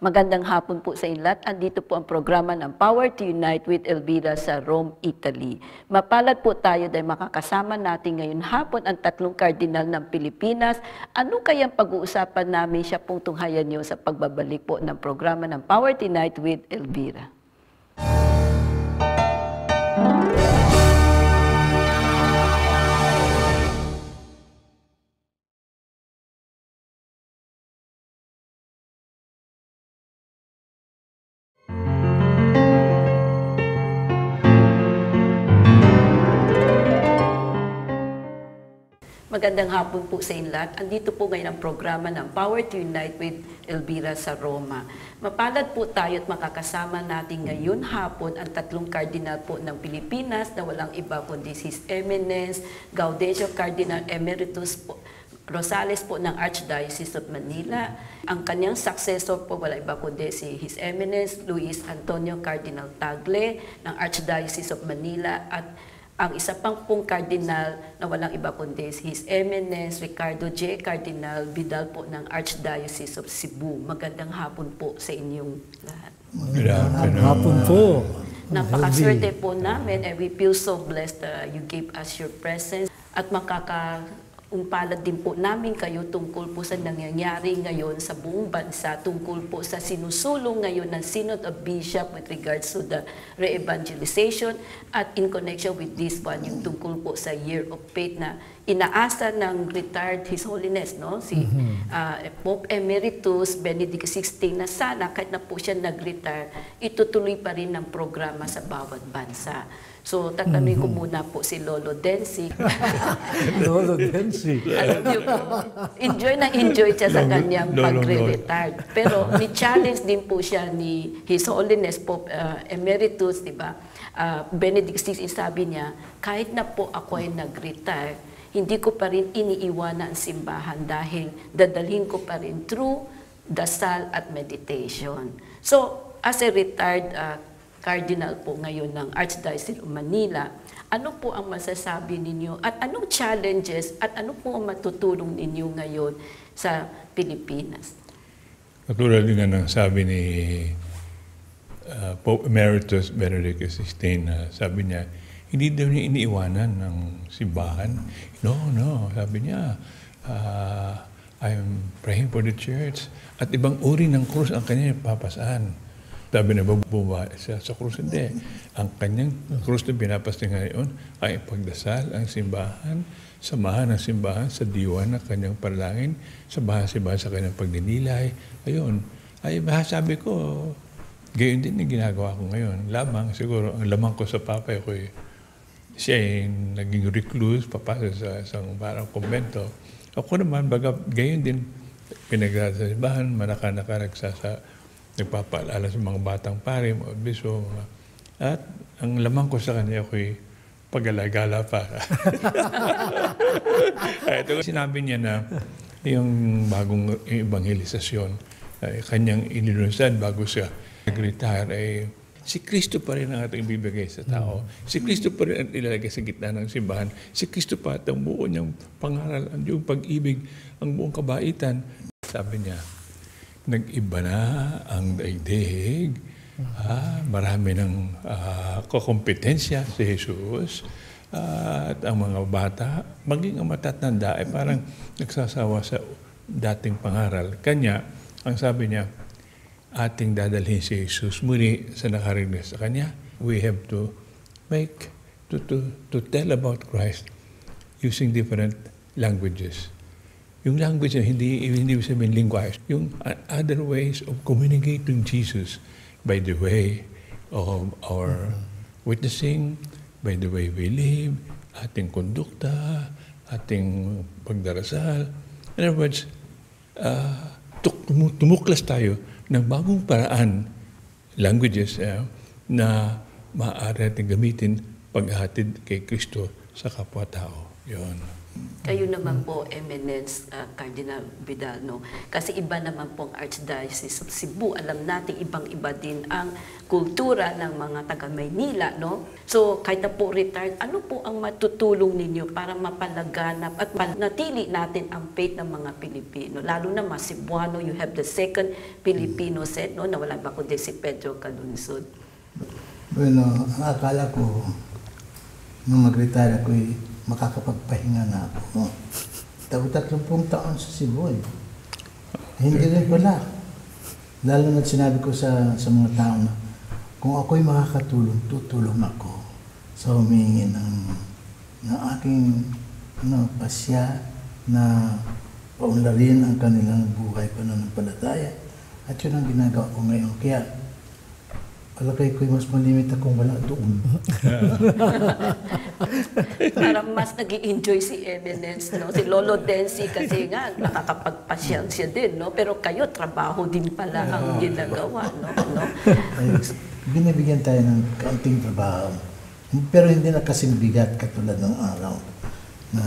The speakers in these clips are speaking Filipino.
Magandang hapon po sa inyo lahat. Andito po ang programa ng Power to Unite with Elvira sa Rome, Italy. Mapalad po tayo dahil makakasama natin ngayon hapon ang tatlong kardinal ng Pilipinas. Ano kayang pag-uusapan namin? Siya pong tunghayan niyo sa pagbabalik po ng programa ng Power to Unite with Elvira. Magandang hapon po sa inyo lahat. Andito po ngayon ang programa ng Power to Unite with Elvira sa Roma. Mapalad po tayo at makakasama natin ngayon hapon ang tatlong kardinal po ng Pilipinas na walang iba kundi His Eminence Gaudencio Cardinal Emeritus po, Rosales po ng Archdiocese of Manila. Ang kanyang successor po wala iba kundi si His Eminence Luis Antonio Cardinal Tagle ng Archdiocese of Manila at ang isa pang pong kardinal na walang iba kundi His Eminence Ricardo J. Cardinal Vidal po ng Archdiocese of Cebu. Magandang hapon po sa inyong lahat. Magandang hapon po. Napakaswerte po namin and we feel so blessed you gave us your presence at umpalad din po namin kayo tungkol po sa nangyayari ngayon sa buong bansa, tungkol po sa sinusulong ngayon ng Synod of Bishop with regards to the re-evangelization at in connection with this one, yung tungkol po sa Year of Faith na inaasa ng retired His Holiness, no? Si Pope Emeritus Benedict XVI na sana kahit na po siya nag-retire, itutuloy pa rin ng programa sa bawat bansa. So, tatanungin ko muna po si Lolo Densi. Lolo Densi. Enjoy siya sa kanyang pagre-retire. Pero ni-challenge din po siya ni His Holiness Pope Emeritus, di ba? Benedict XVI, sabi niya, kahit na po ako ay nag-retire, hindi ko pa rin iniiwanan ang simbahan dahil dadalhin ko pa rin through dasal at meditation. So, as a retired Cardinal po ngayon ng Archdiocese of Manila, ano po ang masasabi ninyo at anong challenges at ano po ang matutulong ninyo ngayon sa Pilipinas? Katulad nga ng sabi ni Pope Emeritus Benedict XVI, sabi niya, hindi daw niya iniiwanan ng simbahan. No, sabi niya, I'm praying for the church. At ibang uri ng krus ang kanya papasaan. Sabi na babuba siya sa krus. Hindi. Ang kanyang krus na pinapasting ngayon ay pagdasal ang simbahan, samahan ng simbahan sa diwa ng kanyang panalangin, samahan sa kanyang pagninilay. Ayun. Ay, sabi ko, gayon din yung ginagawa ko ngayon. Lamang, siguro, ang lamang ko sa papay ko siya ay naging recluse, papasok sa isang parang kumbento. Ako naman, gayon din, pinagsasabahan, manaka-naka nagpapaalala sa mga batang pare, mga biso, at ang lamang ko sa kanya ako'y pag-alagala pa. Ito sinabi niya na yung bagong evangelisasyon, kanyang inilunsad bago siya nag-retire, ay si Kristo pa rin ang ating ibibigay sa tao. Si Kristo pa rin ang ilalagay sa gitna ng simbahan. Si Kristo pa at ang buo niyang pangaral, ang buong pag-ibig, ang buong kabaitan. Sabi niya, nag-iba na ang daigdig. Marami ng kakompetensya si Jesus. At ang mga bata, maging ang matatanda, ay parang nagsasawa sa dating pangaral. Kanya, ang sabi niya, ating dadalhin si Jesus muli sa nakarinig sa Kanya. We have to to tell about Christ using different languages. Yung language na hindi sabihin linguage, yung other ways of communicating Jesus by the way of our witnessing, by the way we live, ating kondukta, ating pagdarasal. In other words, tumuklas tayo ng bagong paraan, languages na maaari natin gamitin paghatid kay Kristo sa kapwa-tao. Yun. Kayo naman po, Eminence Cardinal Vidal, no? Kasi iba naman po ang Archdiocese of Cebu. Alam natin, ibang-iba din ang kultura ng mga taga-Maynila, no? So, kahit na po retired, ano po ang matutulong ninyo para mapalaganap at manatili natin ang faith ng mga Pilipino? Lalo na mga Cebuano, you have the second Filipino set, no? Na wala ba kundi si Pedro Calunsod. Bueno, ang akala ko, nung mag-retire ako, makakapagpahinga na ako. 30 taon sa Cebu eh. Hindi rin pala. Lalo na sinabi ko sa mga tao na kung ako'y makakatulong, tutulong ako sa humingi ng aking pasya na paunlarin ang kanilang buhay pananampalataya. At yun ang ginagawa ko ngayon. Kaya palagay ko'y mas malimit akong wala doon. Parang mas nag-i-enjoy si Eminence, no? Si Lolo Densi kasi nga nakakapagpasyal siya din, no? Pero kayo, trabaho din pala ang ginagawa, no? Ay, binibigyan tayo ng kaunting trabaho. Pero hindi na kasing bigat katulad ng araw na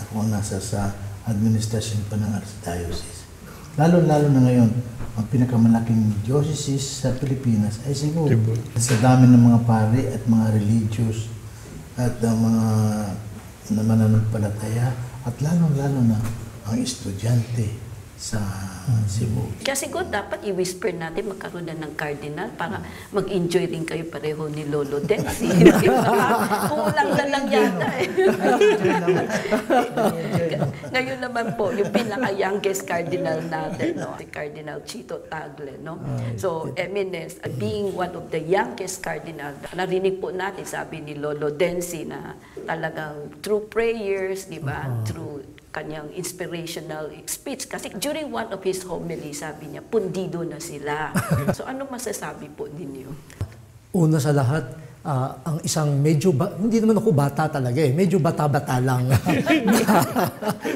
ako nasa sa administrasyon pa ng Archdiocese. Lalo-lalo na ngayon, ang pinakamalaking diocese sa Pilipinas ay Cebu. Sa dami ng mga pari at mga religious at mga mananampalataya at lalo-lalo na ang estudyante sa Cebu. Kaya siguro dapat i-whisper natin magkaroon na ng cardinal para mag-enjoy rin kayo pareho ni Lolo Densi. Kulang na lang yata eh. Ngayon naman po, yung pinaka-youngest cardinal natin, no? Si Cardinal Chito Tagle, no? So, Eminence, being one of the youngest cardinal, narinig po natin, sabi ni Lolo Densi na talagang through prayers, di ba? Through kanyang inspirational speech. Kasi during one of his homily, sabi niya, pundido na sila. So, anong masasabi po ninyo? Una sa lahat, ang isang medyo, hindi naman ako bata talaga eh, medyo bata-bata lang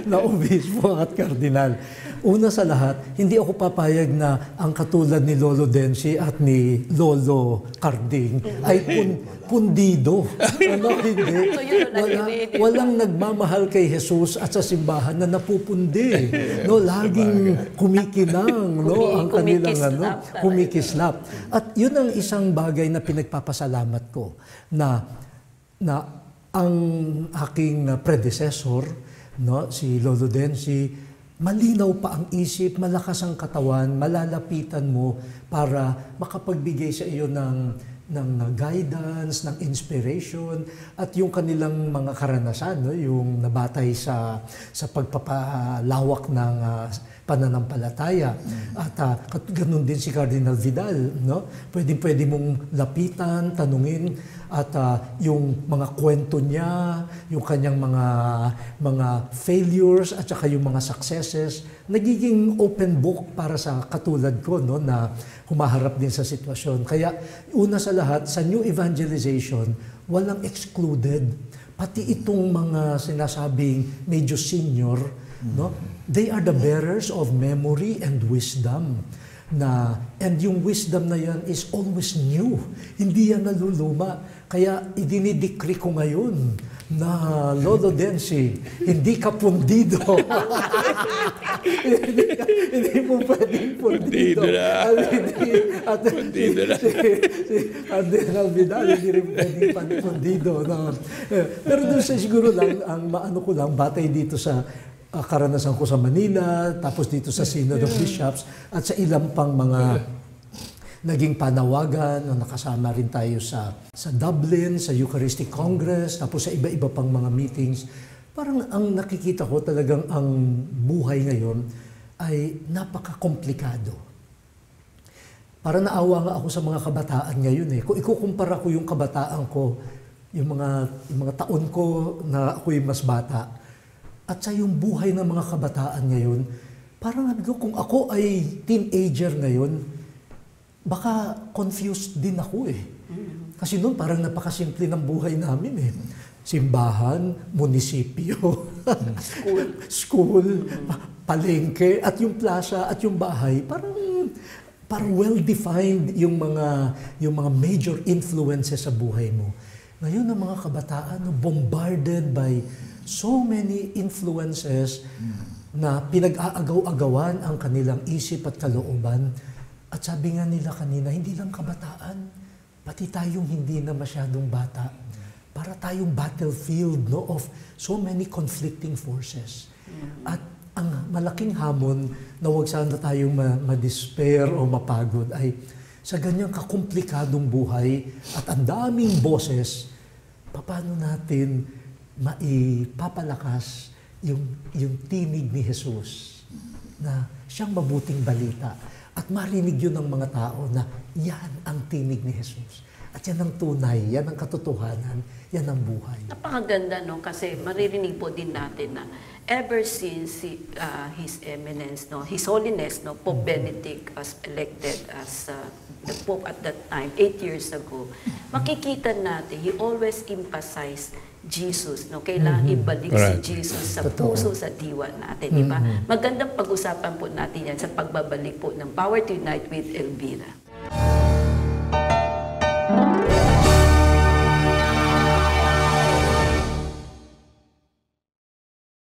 na obispo at kardinal. Una sa lahat, hindi ako papayag na ang katulad ni Lolo Densi at ni Lolo Carding ay pundido. Ano, hindi. So, yun ang Walang nagmamahal kay Jesus at sa simbahan na napupundi. No, laging kumikinang, no, ang kanilang kumikislap. At yun ang isang bagay na pinagpapasalamat ko na ang aking predecessor, no, si Lolo Densi, malinaw pa ang isip, malakas ang katawan, malalapitan mo para makapagbigay sa iyo ng guidance, ng inspiration, at yung kanilang mga karanasan, no? Yung nabatay sa pagpapalawak ng pananampalataya. At ganun din si Cardinal Vidal, no? Pwede mong lapitan, tanungin, at yung mga kwento niya, yung kanyang mga failures at saka yung mga successes, nagiging open book para sa katulad ko, no, na humaharap din sa sitwasyon. Kaya una sa lahat, sa new evangelization, walang excluded. Pati itong mga sinasabing medyo senior, no, they are the bearers of memory and wisdom. And yung wisdom na yan is always new. Hindi yan naluluma. Kaya idinidikri ko ngayon na Lolo Densi, hindi ka pundido. Hindi mo pwedeng pundido. At pundido na. Si Cardinal Vidal, hindi rin pwedeng pundido. No? Pero doon sa siguro lang, ang maano ko lang, batay dito sa karanasan ko sa Manila, tapos dito sa Synod of Bishops, at sa ilang pang mga naging panawagan, nakasama rin tayo sa Dublin, sa Eucharistic Congress, tapos sa iba-iba pang mga meetings. Parang ang nakikita ko talagang ang buhay ngayon ay napaka-komplikado. Parang naawa nga ako sa mga kabataan ngayon eh. Kung ikukumpara ko yung kabataan ko, yung mga taon ko na ako'y mas bata, at sa yung buhay ng mga kabataan ngayon, parang sabi ko, kung ako ay teenager ngayon, baka confused din ako eh. Kasi noon parang napakasimple ng buhay namin eh. Simbahan, munisipyo, school, palengke, at yung plaza at yung bahay, parang well-defined yung mga major influences sa buhay mo. Ngayon ang mga kabataan bombarded by so many influences na pinag-aagaw-agawan ang kanilang isip at kalooban. At sabi nga nila kanina, hindi lang kabataan, pati tayong hindi na masyadong bata. Para tayong battlefield of so many conflicting forces. At ang malaking hamon na huwag sana tayong ma-despair o mapagod ay sa ganyang kakomplikadong buhay at ang daming boses, paano natin maipapalakas yung tinig ni Jesus na siyang mabuting balita at marinig yun ng mga tao na yan ang tinig ni Jesus. At yan ang tunay, yan ang katotohanan, yan ang buhay. Napakaganda, no? Kasi maririnig po din natin na ever since His Eminence, His Holiness, Pope Benedict was elected as the Pope at that time, 8 years ago, makikita natin, he always emphasized Jesus, kailangan ibalik si Jesus sa puso, sa diwa natin, di ba? Magandang pag-usapan po natin yan sa pagbabalik po ng Power to Unite with Elvira.